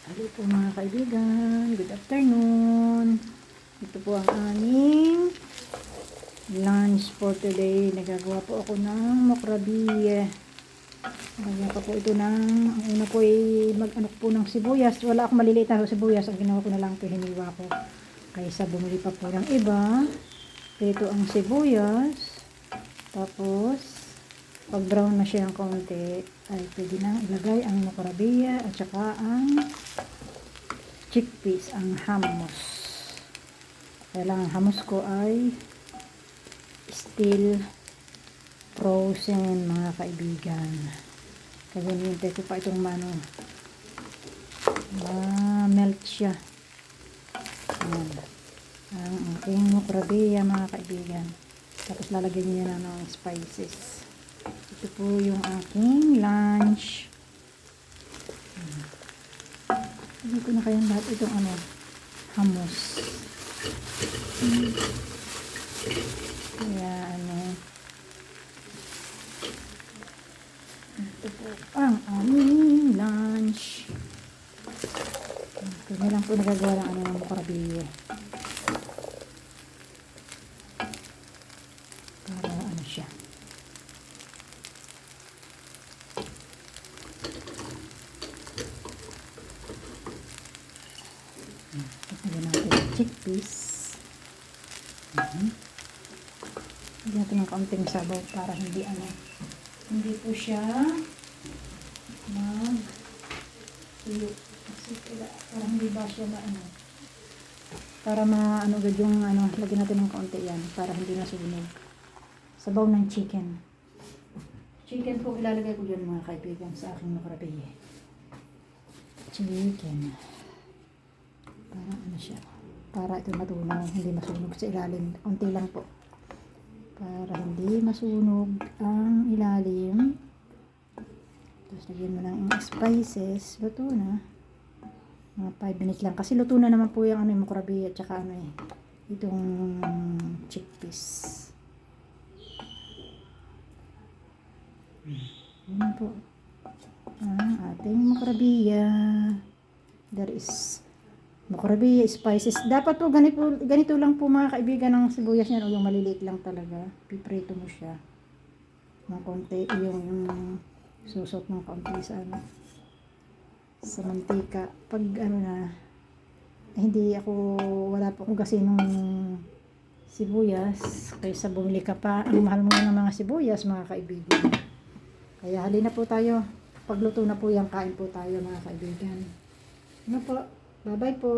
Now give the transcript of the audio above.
Hello po mga kaibigan, good afternoon. Ito po ang aming lunch for today. Nagagawa po ako ng mokrabiye. Lagyan pa po ito ng, ang una po ay mag-anak po ng sibuyas. Wala akong maliliit na sibuyas. Ang ginawa ko na lang, hiniwa ko. Kaysa bumili pa po ng iba. Ito ang sibuyas. Tapos, pag brown na siya ng konti, ay pwede na ilagay ang mokrabiya at saka ang chickpeas, ang hummus. Kailangan hummus ko ay still frozen mga kaibigan. Kaya nintay ko pa itong melt siya. Ayan. Ang aking mokrabiya mga kaibigan. Tapos lalagyan niya na ng spices. Ito po yung aking lunch. Hindi ko na kaya lahat itong hummus. Kaya ito po ang aming lunch. Ito na lang po nagagawa ng mokrabiye. Para siya. Lagyan natin yung chickpeas. Lagyan natin ng kaunting sabaw para hindi po siya tuyo. Kasi para hindi ba siya para agad yung lagyan natin ng kaunti yan para hindi nasunog. Sabaw ng chicken. Chicken po ilalagay ko dyan mga kaibigan sa aking mokrabiye. Chicken. Para siya. Para ito matunaw, hindi masunog sa ilalim. Unti lang po. Para hindi masunog ang ilalim. Tapos lagyan mo lang yung spices. Luto na. Mga 5 minutes lang. Kasi luto na naman po yung yung mokrabiya at saka itong chickpeas. Yan po. Ang ating mokrabiya. There is mokrabiya, spices. Dapat po ganito lang po mga kaibigan ng sibuyas niya. O yung maliliit lang talaga. Piprito mo siya. Ng konti. Yung susot ng konti sa mantika. Pag wala po akong gasinong sibuyas. Kaysa bumili ka pa. Ang mahal mo ng mga sibuyas mga kaibigan. Kaya halina po tayo. Pagluto na po yan, kain po tayo mga kaibigan. Ano po? Bye-bye po.